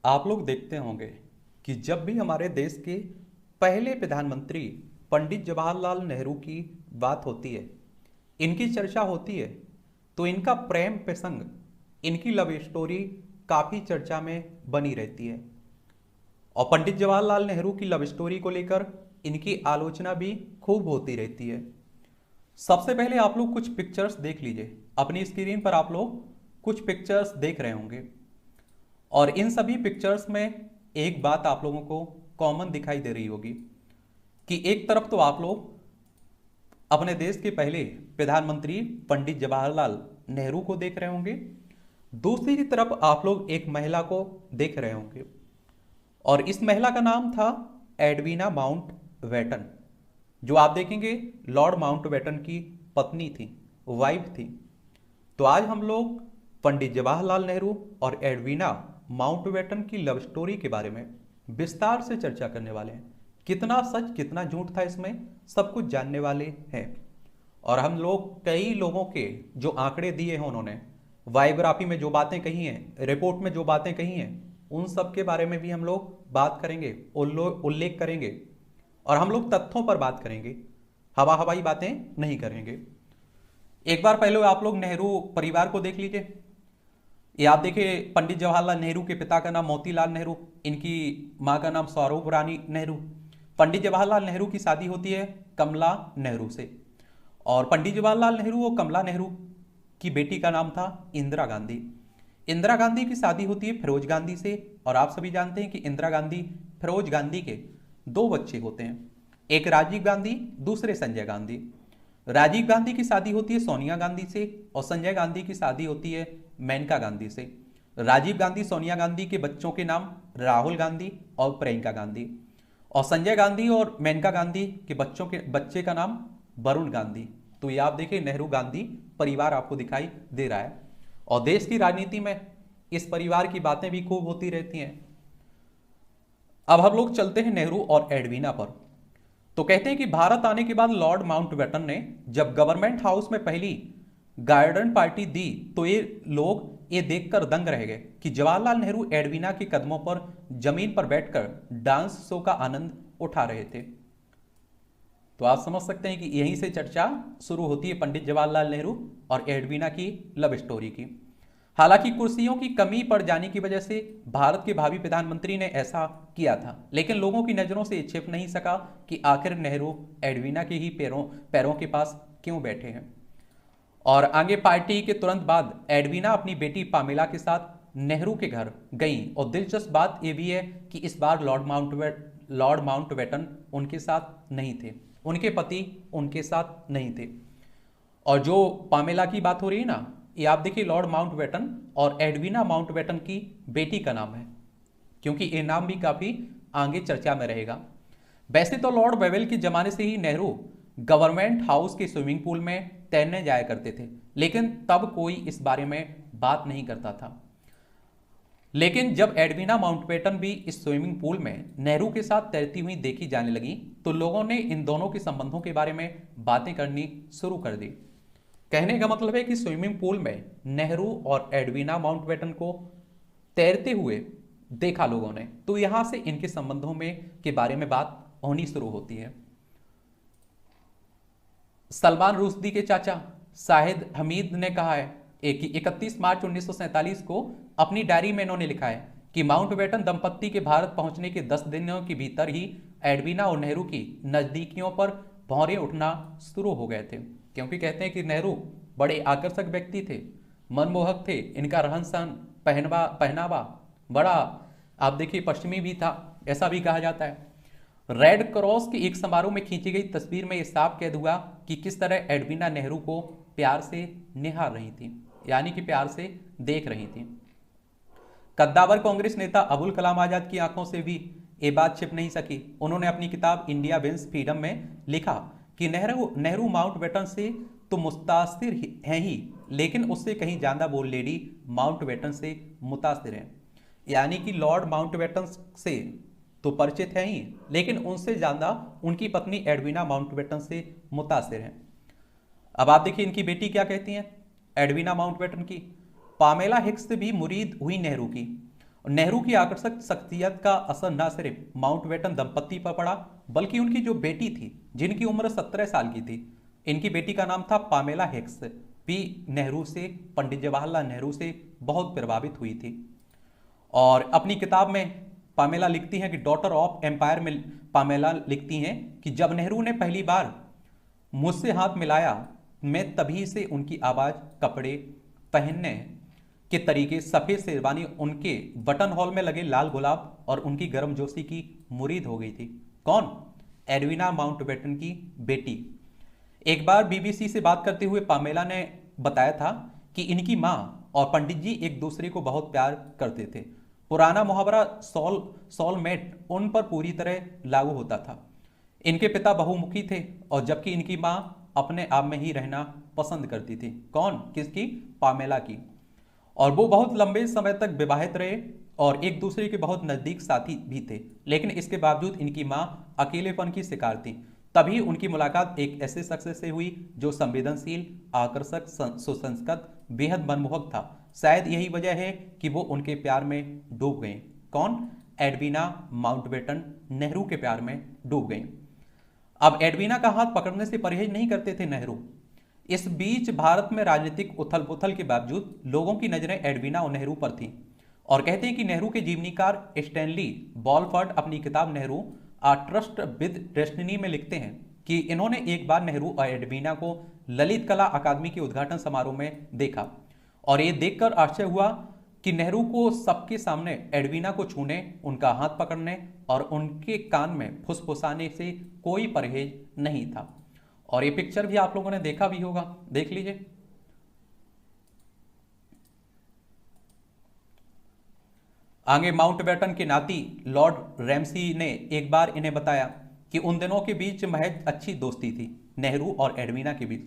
आप लोग देखते होंगे कि जब भी हमारे देश के पहले प्रधानमंत्री पंडित जवाहरलाल नेहरू की बात होती है, इनकी चर्चा होती है, तो इनका प्रेम प्रसंग, इनकी लव स्टोरी काफ़ी चर्चा में बनी रहती है। और पंडित जवाहरलाल नेहरू की लव स्टोरी को लेकर इनकी आलोचना भी खूब होती रहती है। सबसे पहले आप लोग कुछ पिक्चर्स देख लीजिए। अपनी स्क्रीन पर आप लोग कुछ पिक्चर्स देख रहे होंगे और इन सभी पिक्चर्स में एक बात आप लोगों को कॉमन दिखाई दे रही होगी कि एक तरफ तो आप लोग अपने देश के पहले प्रधानमंत्री पंडित जवाहरलाल नेहरू को देख रहे होंगे, दूसरी तरफ आप लोग एक महिला को देख रहे होंगे और इस महिला का नाम था एडवीना माउंट बैटन, जो आप देखेंगे लॉर्ड माउंट बैटन की पत्नी थी, वाइफ थी। तो आज हम लोग पंडित जवाहरलाल नेहरू और एडवीना माउंटबेटन की लव स्टोरी के बारे में विस्तार से चर्चा करने वाले हैं। कितना सच कितना झूठ था इसमें, सब कुछ जानने वाले हैं। और हम लोग कई लोगों के जो आंकड़े दिए हैं, उन्होंने बायोग्राफी में जो बातें कही हैं, रिपोर्ट में जो बातें कही हैं, उन सब के बारे में भी हम लोग बात करेंगे, उल्लेख करेंगे और हम लोग तथ्यों पर बात करेंगे, हवा हवाई बातें नहीं करेंगे। एक बार पहले आप लोग नेहरू परिवार को देख लीजिए। ये आप देखिए, पंडित जवाहरलाल नेहरू के पिता का नाम मोतीलाल नेहरू, इनकी मां का नाम स्वरूप रानी नेहरू। पंडित जवाहरलाल नेहरू की शादी होती है कमला नेहरू से और पंडित जवाहरलाल नेहरू और कमला नेहरू की बेटी का नाम था इंदिरा गांधी। इंदिरा गांधी की शादी होती है फिरोज गांधी से और आप सभी जानते हैं कि इंदिरा गांधी फिरोज गांधी के दो बच्चे होते हैं, एक राजीव गांधी, दूसरे संजय गांधी। राजीव गांधी की शादी होती है सोनिया गांधी से और संजय गांधी की शादी होती है मेनका गांधी से। राजीव गांधी सोनिया गांधी के बच्चों के नाम राहुल गांधी और प्रियंका गांधी और संजय गांधी और मेनका गांधी के बच्चे का नाम वरुण गांधी। तो ये आप देखिए नेहरू गांधी परिवार आपको दिखाई दे रहा है और देश की राजनीति में इस परिवार की बातें भी खूब होती रहती हैं। अब हम लोग चलते हैं नेहरू और एडवीना पर। तो कहते हैं कि भारत आने के बाद लॉर्ड माउंटबेटन ने जब गवर्नमेंट हाउस में पहली गार्डन पार्टी दी तो ये लोग ये देखकर दंग रह गए कि जवाहरलाल नेहरू एडवीना के कदमों पर जमीन पर बैठकर डांस शो का आनंद उठा रहे थे। तो आप समझ सकते हैं कि यहीं से चर्चा शुरू होती है पंडित जवाहरलाल नेहरू और एडवीना की लव स्टोरी की। हालांकि कुर्सियों की कमी पड़ जाने की वजह से भारत के भावी प्रधानमंत्री ने ऐसा किया था, लेकिन लोगों की नजरों से छिप नहीं सका कि आखिर नेहरू एडवीना के ही पैरों के पास क्यों बैठे हैं। और आगे पार्टी के तुरंत बाद एडवीना अपनी बेटी पामेला के साथ नेहरू के घर गई और दिलचस्प बात यह भी है कि इस बार लॉर्ड माउंटबेटन उनके साथ नहीं थे, उनके पति उनके साथ नहीं थे। और जो पामेला की बात हो रही है ना, ये आप देखिए लॉर्ड माउंटबेटन और एडवीना माउंटबेटन की बेटी का नाम है, क्योंकि ये नाम भी काफी आगे चर्चा में रहेगा। वैसे तो लॉर्ड वेवेल के जमाने से ही नेहरू गवर्नमेंट हाउस के स्विमिंग पूल में तैरने जाया करते थे, लेकिन तब कोई इस बारे में बात नहीं करता था। लेकिन जब एडवीना माउंटबेटन भी इस स्विमिंग पूल में नेहरू के साथ तैरती हुई देखी जाने लगी तो लोगों ने इन दोनों के संबंधों के बारे में बातें करनी शुरू कर दी। कहने का मतलब है कि स्विमिंग पूल में नेहरू और एडवीना माउंटबेटन को तैरते हुए देखा लोगों ने, तो यहां से इनके संबंधों में के बारे में बात होनी शुरू होती है। सलमान रुश्दी के चाचा शाहिद हमीद ने कहा है कि 31 मार्च 1947 को अपनी डायरी में इन्होंने लिखा है कि माउंटबेटन दंपत्ति के भारत पहुंचने के 10 दिनों के भीतर ही एडवीना और नेहरू की नजदीकियों पर भौरे उठना शुरू हो गए थे, क्योंकि कहते हैं कि नेहरू बड़े आकर्षक व्यक्ति थे, मनमोहक थे, इनका रहन सहन पहनावा बड़ा आप देखिए पश्चिमी भी था, ऐसा भी कहा जाता है। रेड क्रॉस के एक समारोह में खींची गई तस्वीर में यह साफ कैद हुआ कि किस तरह एडवीना नेहरू को प्यार से निहार रही थी, यानी कि प्यार से देख रही थी। कद्दावर कांग्रेस नेता अबुल कलाम आजाद की आंखों से भी ये बात छिप नहीं सकी। उन्होंने अपनी किताब इंडिया विंस फ्रीडम में लिखा कि नेहरू माउंटबेटन से तो मुतासिर हैं ही, लेकिन उससे कहीं ज्यादा वो लेडी माउंटबेटन से मुतासिर हैं, यानी कि लॉर्ड माउंटबेटन से तो परिचित हैं ही, लेकिन उनसे ज्यादा उनकी पत्नी एडवीना माउंटबेटन से मुतासिर हैं। अब आप देखिए इनकी बेटी क्या कहती हैं एडवीना माउंटबेटन की। पामेला हिक्स भी मुरीद हुई नेहरू की नेहरू की आकर्षक शख्सियत का असर न सिर्फ माउंटबेटन दंपति पर पड़ा, बल्कि उनकी जो बेटी थी, जिनकी उम्र 17 साल की थी, इनकी बेटी का नाम था पामेला हिक्स, भी नेहरू से, पंडित जवाहरलाल नेहरू से बहुत प्रभावित हुई थी। और अपनी किताब में पामेला लिखती हैं कि डॉटर ऑफ एम्पायर में पामेला लिखती हैं कि जब नेहरू ने पहली बार मुझसे हाथ मिलाया, मैं तभी से उनकी आवाज़, कपड़े पहनने के तरीके, सफ़ेद शेरवानी, उनके बटन हॉल में लगे लाल गुलाब और उनकी गर्मजोशी की मुरीद हो गई थी। कौन? एडविना माउंटबेटन की बेटी। एक बार बीबीसी से बात करते हुए पामेला ने बताया था कि इनकी माँ और पंडित जी एक दूसरे को बहुत प्यार करते थे। पुराना मुहावरा सोलमेट उन पर पूरी तरह लागू होता था। इनके पिता बहुमुखी थे और जबकि इनकी माँ अपने आप में ही रहना पसंद करती थी। कौन? किसकी? पामेला की। और वो बहुत लंबे समय तक विवाहित रहे और एक दूसरे के बहुत नज़दीक साथी भी थे, लेकिन इसके बावजूद इनकी माँ अकेलेपन की शिकार थी। तभी उनकी मुलाकात एक ऐसे शख्स से हुई जो संवेदनशील, आकर्षक, सुसंस्कृत, बेहद मनमोहक था। शायद यही वजह है कि वो उनके प्यार में डूब गए। कौन? एडविना माउंटबेटन नेहरू के प्यार में डूब गई। अब एडविना का हाथ पकड़ने से परहेज नहीं करते थे नेहरू। इस बीच भारत में राजनीतिक उथल पुथल के बावजूद लोगों की नजरें एडविना और नेहरू पर थीं, और कहते हैं कि नेहरू के जीवनीकार स्टैनली बॉलफर्ड अपनी किताब नेहरू आ ट्रस्ट विद डेस्टिनी में लिखते हैं कि इन्होंने एक बार नेहरू और एडविना को ललित कला अकादमी के उद्घाटन समारोह में देखा और ये देखकर आश्चर्य हुआ कि नेहरू को सबके सामने एडविना को छूने, उनका हाथ पकड़ने और उनके कान में फुसफुसाने से कोई परहेज नहीं था। और ये पिक्चर भी आप लोगों ने देखा भी होगा, देख लीजिए। आगे माउंटबेटन के नाती लॉर्ड रैमसी ने एक बार इन्हें बताया कि उन दिनों के बीच महज अच्छी दोस्ती थी, नेहरू और एडविना के बीच,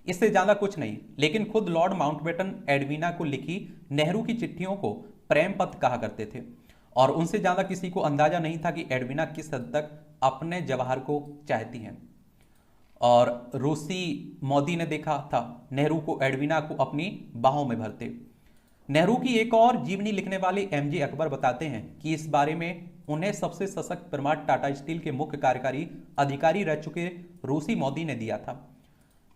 इससे ज्यादा कुछ नहीं। लेकिन खुद लॉर्ड माउंटबेटन एडविना को लिखी नेहरू की चिट्ठियों को प्रेम पत्र कहा करते थे और उनसे ज्यादा किसी को अंदाजा नहीं था कि एडविना किस हद तक अपने जवाहर को चाहती हैं। और रूसी मोदी ने देखा था नेहरू को एडविना को अपनी बाहों में भरते। नेहरू की एक और जीवनी लिखने वाले एमजे अकबर बताते हैं कि इस बारे में उन्हें सबसे सशक्त प्रमाण टाटा स्टील के मुख्य कार्यकारी अधिकारी रह चुके रूसी मोदी ने दिया था।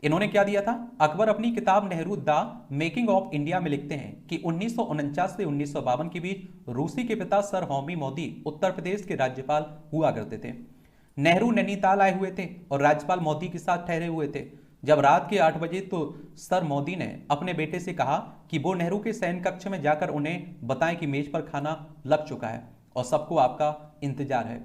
इन्होंने क्या दिया था? अकबर अपनी किताब Nehru the making of India में लिखते हैं कि 1949 से 1952 के बीच रूसी के पिता सर हौमी मोदी उत्तर प्रदेश के राज्यपाल हुआ करते थे। नेहरू नैनीताल आए हुए थे और राज्यपाल मोदी के साथ ठहरे हुए थे। जब रात के 8 बजे तो सर मोदी ने अपने बेटे से कहा कि वो नेहरू के शयन कक्ष में जाकर उन्हें बताएं कि मेज पर खाना लग चुका है और सबको आपका इंतजार है।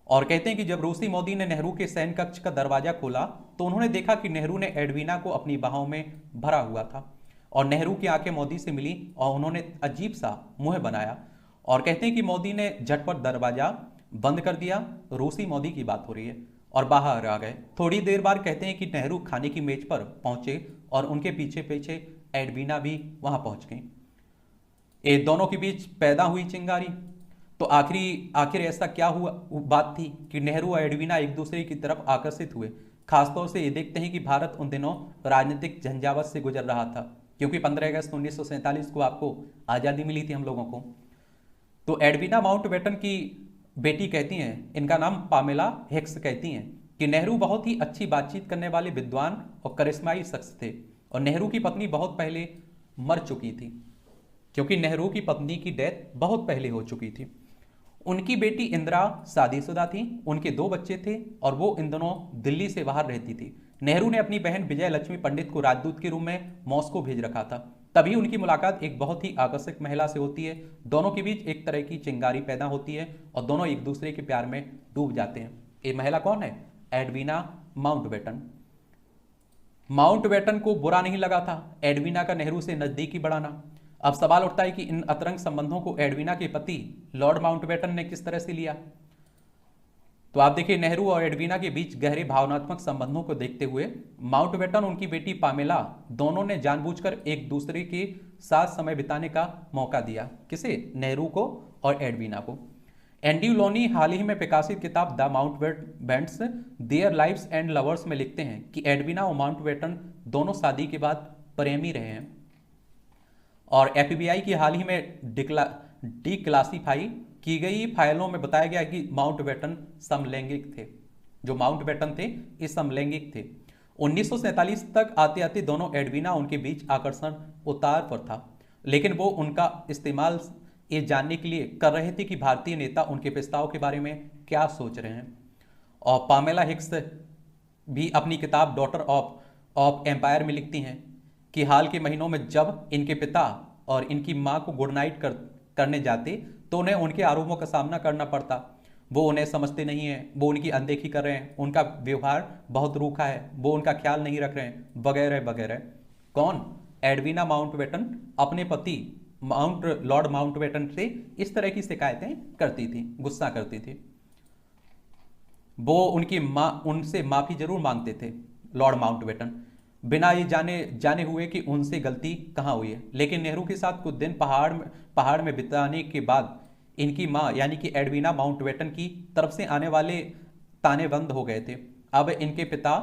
और कहते हैं कि जब रूसी मोदी ने नेहरू के शयन कक्ष का दरवाजा खोला तो उन्होंने देखा कि नेहरू ने एडविना को अपनी बाहों में भरा हुआ था और नेहरू की आंखें मोदी से मिली और उन्होंने अजीब सा मुंह बनाया और कहते हैं कि मोदी ने झटपट दरवाजा बंद कर दिया। रूसी मोदी की बात हो रही है और बाहर आ गए। थोड़ी देर बाद कहते हैं कि नेहरू खाने की मेज पर पहुंचे और उनके पीछे पीछे एडविना भी वहां पहुंच गई। ये दोनों के बीच पैदा हुई चिंगारी। तो आखिर ऐसा क्या हुआ बात थी कि नेहरू और एडविना एक दूसरे की तरफ आकर्षित हुए। खासतौर से ये देखते हैं कि भारत उन दिनों राजनीतिक झंझावत से गुजर रहा था, क्योंकि 15 अगस्त 1947 को आपको आज़ादी मिली थी हम लोगों को। तो एडविना माउंटबेटन की बेटी कहती हैं, इनका नाम पामेला हिक्स, कहती हैं कि नेहरू बहुत ही अच्छी बातचीत करने वाले विद्वान और करिश्माई शख्स थे और नेहरू की पत्नी बहुत पहले मर चुकी थी, क्योंकि नेहरू की पत्नी की डेथ बहुत पहले हो चुकी थी। उनकी बेटी इंदिरा शादीशुदा थी, उनके 2 बच्चे थे और वो इन दिनों दिल्ली से बाहर रहती थी। नेहरू ने अपनी बहन विजय लक्ष्मी पंडित को राजदूत के रूप में मॉस्को भेज रखा था। तभी उनकी मुलाकात एक बहुत ही आकर्षक महिला से होती है। दोनों के बीच एक तरह की चिंगारी पैदा होती है और दोनों एक दूसरे के प्यार में डूब जाते हैं। ये महिला कौन है? Edwina Mountbatten. माउंटबेटन को बुरा नहीं लगा था एडविना का नेहरू से नजदीकी बढ़ाना। अब सवाल उठता है कि इन अतरंग संबंधों को एडविना के पति लॉर्ड माउंटबेटन ने किस तरह से लिया। तो आप देखिए, नेहरू और एडविना के बीच गहरे भावनात्मक संबंधों को देखते हुए माउंटबेटन, उनकी बेटी पामेला, दोनों ने जानबूझकर एक दूसरे के साथ समय बिताने का मौका दिया। किसे? नेहरू को और एडविना को। एंड्रयू लोनी हाल ही में प्रकाशित किताब the Mountbattens their lives and lovers में लिखते हैं कि एडविना और माउंटबेटन दोनों शादी के बाद प्रेमी रहे हैं। और एफबीआई की हाल ही में डिक्लासिफाई की गई फाइलों में बताया गया कि माउंटबेटन समलैंगिक थे। जो माउंटबेटन थे ये समलैंगिक थे। 1947 तक आते आते दोनों एडविना उनके बीच आकर्षण उतार पर था, लेकिन वो उनका इस्तेमाल ये जानने के लिए कर रहे थे कि भारतीय नेता उनके प्रस्ताव के बारे में क्या सोच रहे हैं। और पामेला हिक्स भी अपनी किताब डॉटर ऑफ एम्पायर में लिखती हैं कि हाल के महीनों में जब इनके पिता और इनकी मां को गुड नाइट करने जाते तो उन्हें उनके आरोपों का सामना करना पड़ता। वो उन्हें समझते नहीं हैं, वो उनकी अनदेखी कर रहे हैं, उनका व्यवहार बहुत रूखा है, वो उनका ख्याल नहीं रख रहे हैं, वगैरह वगैरह। कौन? एडविना माउंटबेटन अपने पति लॉर्ड माउंटबेटन से इस तरह की शिकायतें करती थी, गुस्सा करती थी। वो उनसे माफी जरूर मांगते थे लॉर्ड माउंटबेटन, बिना ये जाने हुए कि उनसे गलती कहाँ हुई है। लेकिन नेहरू के साथ कुछ दिन पहाड़ में बिताने के बाद इनकी माँ यानी कि एडविना माउंटबेटन की तरफ से आने वाले ताने बंद हो गए थे। अब इनके पिता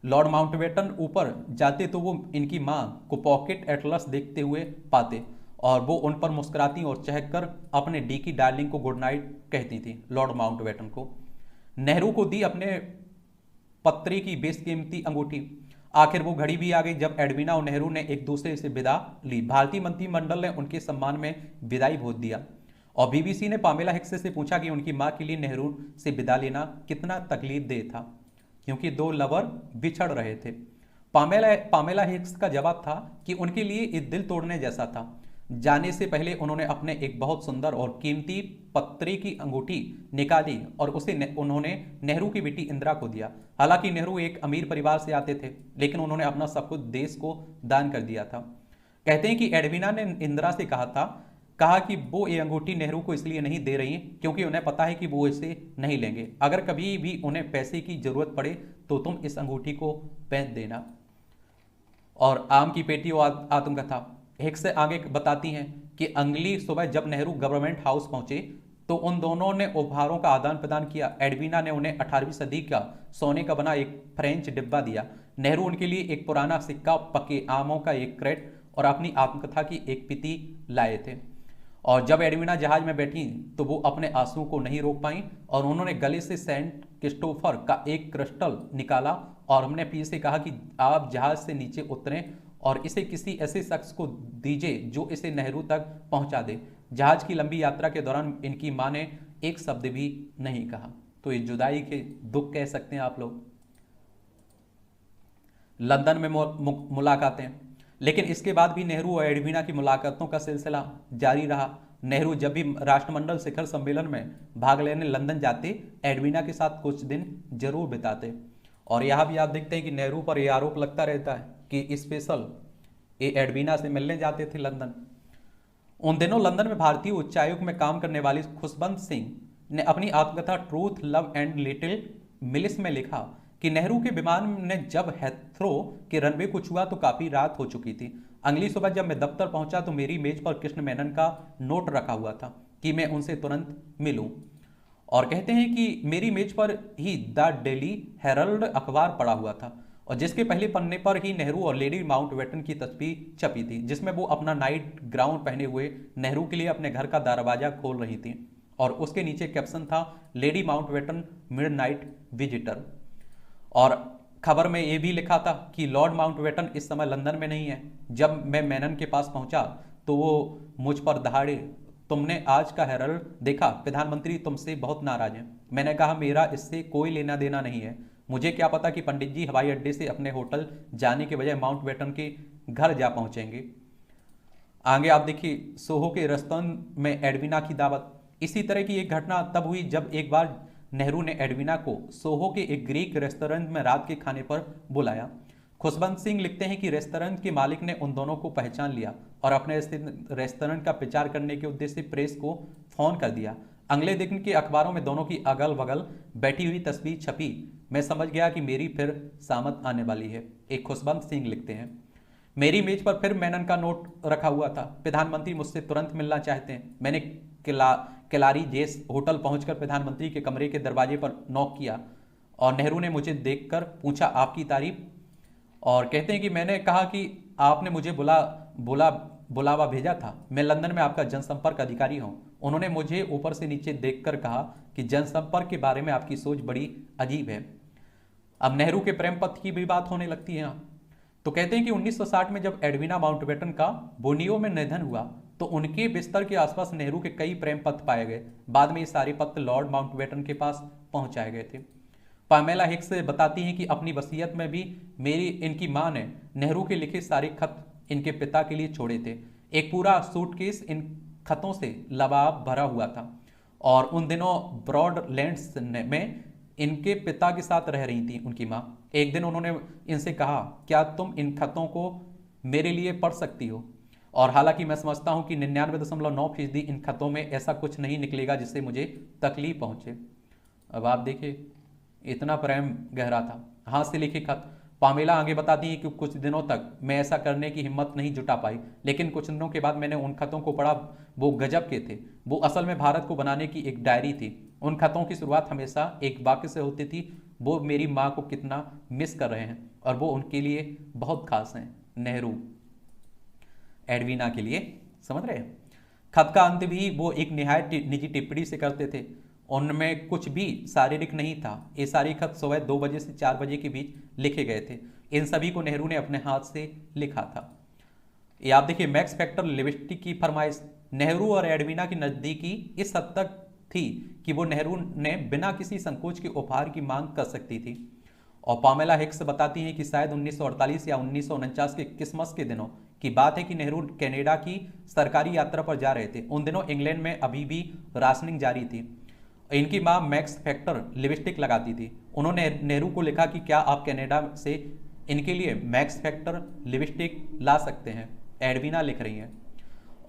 लॉर्ड माउंटबेटन ऊपर जाते तो वो इनकी माँ को पॉकेट एटलस देखते हुए पाते और वो उन पर मुस्कुराती और चहककर अपने डी की डार्लिंग को गुड नाइट कहती थी। लॉर्ड माउंटबेटन को नेहरू को दी अपने पत्री की बेशकीमती अंगूठी। आखिर वो घड़ी भी आ गई जब एडविना और नेहरू ने एक दूसरे से विदा ली। भारतीय मंत्रिमंडल ने उनके सम्मान में विदाई भोज दिया और बीबीसी ने पामेला हिक्स से पूछा कि उनकी मां के लिए नेहरू से विदा लेना कितना तकलीफदेह था, क्योंकि दो लवर बिछड़ रहे थे। पामेला हिक्स का जवाब था कि उनके लिए ये दिल तोड़ने जैसा था। जाने से पहले उन्होंने अपने एक बहुत सुंदर और कीमती पत्री की अंगूठी निकाली और उसे उन्होंने नेहरू की बेटी इंदिरा को दिया। हालांकि नेहरू एक अमीर परिवार से आते थे, लेकिन उन्होंने अपना सब कुछ देश को दान कर दिया था। कहते हैं कि एडविना ने इंदिरा से कहा कि वो ये अंगूठी नेहरू को इसलिए नहीं दे रही हैं क्योंकि उन्हें पता है कि वो इसे नहीं लेंगे। अगर कभी भी उन्हें पैसे की जरूरत पड़े तो तुम इस अंगूठी को बेच देना। और आम की पेटी और आत्मकथा हिक्स आगे बताती हैं कि अगली सुबह जब नेहरू गवर्नमेंट हाउस पहुंचे तो उन दोनों ने उपहारों का आदान प्रदान किया। एडविना ने उन्हें 18वीं सदी का सोने का बना एक फ्रेंच डिब्बा दिया। नेहरू उनके लिए एक पुराना सिक्का, पके आमों का एक क्रेट और अपनी आत्मकथा की एक पिती लाए थे। और जब एडविना जहाज में बैठी तो वो अपने आंसुओं को नहीं रोक पाई और उन्होंने गले से सेंट क्रिस्टोफर का एक क्रिस्टल निकाला और हमने पी से कहा कि आप जहाज से नीचे उतरें और इसे किसी ऐसे शख्स को दीजिए जो इसे नेहरू तक पहुंचा दे। जहाज की लंबी यात्रा के दौरान इनकी मां ने एक शब्द भी नहीं कहा। तो ये जुदाई के दुख कह सकते हैं आप लोग। लंदन में मुलाकातें, लेकिन इसके बाद भी नेहरू और एडविना की मुलाकातों का सिलसिला जारी रहा। नेहरू जब भी राष्ट्रमंडल शिखर सम्मेलन में भाग लेने लंदन जाते, एडविना के साथ कुछ दिन जरूर बिताते। और यहाँ भी आप देखते हैं कि नेहरू पर यह आरोप लगता रहता है कि स्पेशल ये एडविना से मिलने जाते थे लंदन। उन दिनों लंदन में भारतीय उच्चायुक्त में काम करने वाली खुशबंत सिंह ने अपनी आत्मकथा ट्रूथ, लव एंड लिटिल मिलिस में लिखा कि नेहरू के विमान ने जब हेथ्रो के रनवे को छुआ तो काफी रात हो चुकी थी। अगली सुबह जब मैं दफ्तर पहुंचा तो मेरी मेज पर कृष्ण मेनन का नोट रखा हुआ था कि मैं उनसे तुरंत मिलूं। और कहते हैं कि मेरी मेज पर ही द डेली हेरल्ड अखबार पड़ा हुआ था और जिसके पहले पन्ने पर ही नेहरू और लेडी माउंटबेटन की तस्वीर छपी थी, जिसमें वो अपना नाइट गाउन पहने हुए नेहरू के लिए अपने घर का दरवाजा खोल रही थी और उसके नीचे कैप्शन था लेडी माउंटबेटन मिडनाइट विजिटर। और खबर में यह भी लिखा था कि लॉर्ड माउंटबेटन इस समय लंदन में नहीं है। जब मैं मेनन के पास पहुंचा तो वो मुझ पर दहाड़े, तुमने आज का हेरल्ड देखा? प्रधानमंत्री तुमसे बहुत नाराज हैं। मैंने कहा मेरा इससे कोई लेना देना नहीं है। मुझे क्या पता कि पंडित जी हवाई अड्डे से अपने होटल जाने के बजाय माउंटबेटन के घर जा पहुंचेंगे। आगे आप देखिए, सोहो के रेस्तरां में एडविना की दावत। इसी तरह की एक घटना तब हुई जब एक बार नेहरू ने एडविना को सोहो के एक ग्रीक रेस्टोरेंट में रात के खाने पर बुलाया। खुशबंत सिंह लिखते हैं कि रेस्टोरेंट के मालिक ने उन दोनों को पहचान लिया और अपने रेस्टोरेंट का प्रचार करने के उद्देश्य से प्रेस को फोन कर दिया। अगले दिन के अखबारों में दोनों की अगल बगल बैठी हुई तस्वीर छपी। मैं समझ गया कि मेरी फिर सामत आने वाली है। एक खुशबंत सिंह लिखते हैं, मेरी मेज पर फिर मेनन का नोट रखा हुआ था। प्रधानमंत्री मुझसे तुरंत मिलना चाहते हैं। मैंने केलारी जेस होटल पहुंचकर प्रधानमंत्री के कमरे के दरवाजे पर नॉक किया और नेहरू ने मुझे देखकर पूछा आपकी तारीफ। और कहते हैं कि मैंने कहा कि आपने मुझे बुलावा भेजा था। मैं लंदन में आपका जनसंपर्क अधिकारी हूं। उन्होंने मुझे ऊपर से नीचे देखकर कहा कि जनसंपर्क के बारे में आपकी सोच बड़ी अजीब है। अब नेहरू के प्रेम पत्र की भी बात होने लगती है यहाँ। तो कहते हैं कि 1960 में जब एडविना माउंटबेटन का बोर्नियो में निधन हुआ तो उनके बिस्तर के आसपास नेहरू के कई प्रेम पत्र पाए गए। बाद में ये सारे पत्र लॉर्ड माउंटबेटन के पास पहुंचाए गए थे। पामेला हिक्स बताती हैं कि अपनी वसीयत में भी इनकी मां ने नेहरू के लिखे सारे खत इनके पिता के लिए छोड़े थे। एक पूरा सूटकेस इन खतों से लबाब भरा हुआ था और उन दिनों ब्रॉडलैंड्स में इनके पिता के साथ रह रही थी उनकी माँ। एक दिन उन्होंने इनसे कहा, क्या तुम इन खतों को मेरे लिए पढ़ सकती हो? और हालांकि मैं समझता हूं कि 99.9% इन खतों में ऐसा कुछ नहीं निकलेगा जिससे मुझे तकलीफ पहुंचे। अब आप देखिए, इतना प्रेम गहरा था। हाथ से लिखे खत। पामेला आगे बताती है कि कुछ दिनों तक मैं ऐसा करने की हिम्मत नहीं जुटा पाई, लेकिन कुछ दिनों के बाद मैंने उन खतों को पढ़ा। वो गजब के थे। वो असल में भारत को बनाने की एक डायरी थी। उन खतों की शुरुआत हमेशा एक वाक्य से होती थी, वो मेरी माँ को कितना मिस कर रहे हैं और वो उनके लिए बहुत खास हैं। नेहरू एडविना के लिए, समझ रहे हैं? खत का अंत भी वो एक निहायत निजी टिप्पणी से करते थे। उनमें कुछ भी शारीरिक नहीं था। ये सारे खत सुबह 2 बजे से 4 बजे के बीच लिखे गए थे। इन सभी को नेहरू ने अपने हाथ से लिखा था। ये आप देखिए, मैक्स फैक्टर लिपस्टिक की फरमाइश नेहरू और एडविना की नज़दीकी इस हद तक थी कि वो नेहरू ने बिना किसी संकोच के उपहार की मांग कर सकती थी। और पामेला हिक्स बताती हैं कि शायद 1948 या 1949 के क्रिसमस के दिनों की बात है कि नेहरू कनाडा की सरकारी यात्रा पर जा रहे थे। उन दिनों इंग्लैंड में अभी भी राशनिंग जारी थी। इनकी मां मैक्स फैक्टर लिपस्टिक लगाती थी। उन्होंने नेहरू को लिखा कि क्या आप कनाडा से इनके लिए मैक्स फैक्टर लिपस्टिक ला सकते हैं? एडविना लिख रही हैं।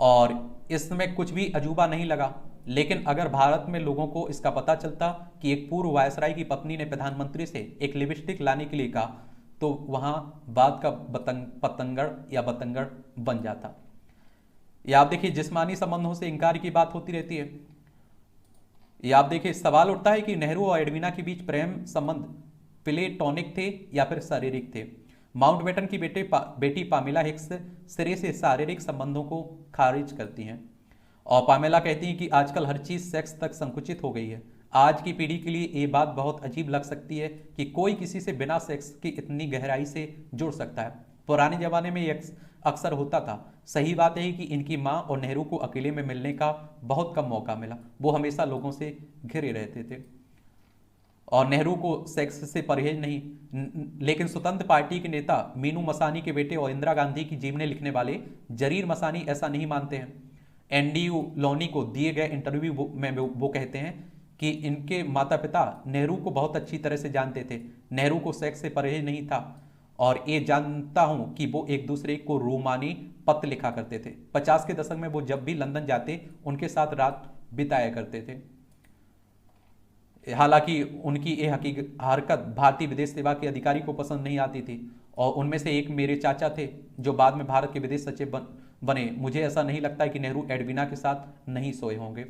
और इसमें कुछ भी अजूबा नहीं लगा, लेकिन अगर भारत में लोगों को इसका पता चलता कि एक पूर्व वायसराय की पत्नी ने प्रधानमंत्री से एक लिपस्टिक लाने के लिए कहा तो वहां बात का पतंगड़ या बतंगड़ बन जाता। या आप देखिए, जिस्मानी संबंधों से इंकार की बात होती रहती है। या आप देखिए, सवाल उठता है कि नेहरू और एडविना के बीच प्रेम संबंध प्लेटोनिक थे या फिर शारीरिक थे। माउंटबेटन की बेटी पामेला हिक्स सिरे से शारीरिक संबंधों को खारिज करती हैं और पामेला कहती हैं कि आजकल हर चीज सेक्स तक संकुचित हो गई है। आज की पीढ़ी के लिए ये बात बहुत अजीब लग सकती है कि कोई किसी से बिना सेक्स की इतनी गहराई से जुड़ सकता है। पुराने जमाने में ये अक्सर होता था। सही बात है कि इनकी माँ और नेहरू को अकेले में मिलने का बहुत कम मौका मिला। वो हमेशा लोगों से घिरे रहते थे और नेहरू को सेक्स से परहेज नहीं। लेकिन स्वतंत्र पार्टी के नेता मीनू मसानी के बेटे और इंदिरा गांधी की जीवनी लिखने वाले जरीर मसानी ऐसा नहीं मानते हैं। एनडीयू लोनी को दिए गए इंटरव्यू में वो कहते हैं कि इनके माता पिता नेहरू को बहुत अच्छी तरह से जानते थे। नेहरू को सेक्स से परहेज नहीं था और ये जानता हूं कि वो एक दूसरे को रोमानी पत्र लिखा करते थे। 50 के दशक में वो जब भी लंदन जाते उनके साथ रात बिताया करते थे। हालांकि उनकी ये हरकत भारतीय विदेश सेवा के अधिकारी को पसंद नहीं आती थी और उनमें से एक मेरे चाचा थे जो बाद में भारत के विदेश सचिव बने। मुझे ऐसा नहीं लगता कि नेहरू एडविना के साथ नहीं सोए होंगे।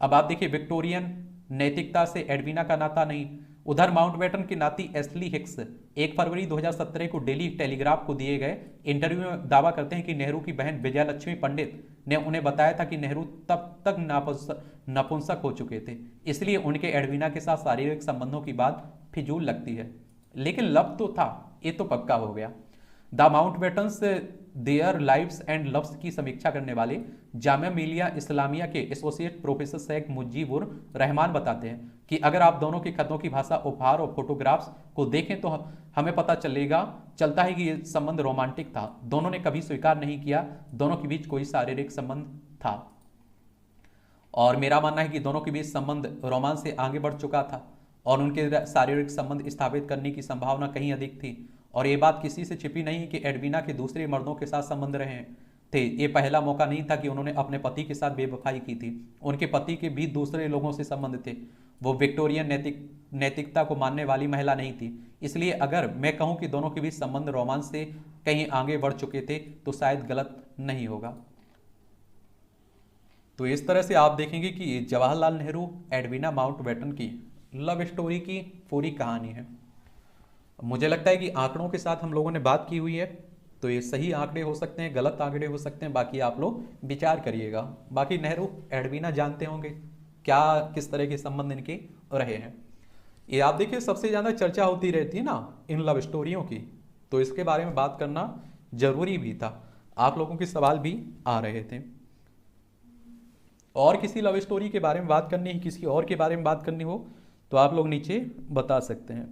अब आप देखिए, विक्टोरियन नैतिकता से एडविना का नाता नहीं। उधर माउंटबेटन की नाती एस्ली हिक्स 1 फरवरी 2017 को डेली टेलीग्राफ को दिए गए इंटरव्यू में दावा करते हैं कि नेहरू की बहन विजयलक्ष्मी पंडित ने उन्हें बताया था कि नेहरू तब तक नपुंसक हो चुके थे, इसलिए उनके एडविना के साथ शारीरिक संबंधों की बात फिजूल लगती है। लेकिन लब तो था, ये तो पक्का हो गया। The Mountbattens their lives and loves की समीक्षा करने वाले जामिया मिलिया इस्लामिया के एसोसिएट प्रोफेसर शेख मुजीबुर रहमान बताते हैं कि अगर आप दोनों के खतों की भाषा, उपहार और फोटोग्राफ्स को देखें तो हमें पता चलता है कि ये संबंध रोमांटिक था। दोनों ने कभी स्वीकार नहीं किया दोनों के बीच कोई शारीरिक संबंध था और मेरा मानना है कि दोनों के बीच संबंध रोमांस से आगे बढ़ चुका था और उनके शारीरिक संबंध स्थापित करने की संभावना कहीं अधिक थी। और ये बात किसी से छिपी नहीं कि एडविना के दूसरे मर्दों के साथ संबंध रहे थे। ये पहला मौका नहीं था कि उन्होंने अपने पति के साथ बेवफाई की थी। उनके पति के भी दूसरे लोगों से संबंध थे। वो विक्टोरियन नैतिकता को मानने वाली महिला नहीं थी। इसलिए अगर मैं कहूं कि दोनों के बीच संबंध रोमांस से कहीं आगे बढ़ चुके थे तो शायद गलत नहीं होगा। तो इस तरह से आप देखेंगे कि जवाहरलाल नेहरू एडविना माउंटबेटन की लव स्टोरी की पूरी कहानी है। मुझे लगता है कि आंकड़ों के साथ हम लोगों ने बात की हुई है, तो ये सही आंकड़े हो सकते हैं, गलत आंकड़े हो सकते हैं, बाकी आप लोग विचार करिएगा। बाकी नेहरू एडवीना जानते होंगे क्या किस तरह के संबंध इनके रहे हैं। ये आप देखिए सबसे ज़्यादा चर्चा होती रहती है ना इन लव स्टोरियों की, तो इसके बारे में बात करना जरूरी भी था। आप लोगों के सवाल भी आ रहे थे। और किसी लव स्टोरी के बारे में बात करनी है, किसी और के बारे में बात करनी हो तो आप लोग नीचे बता सकते हैं।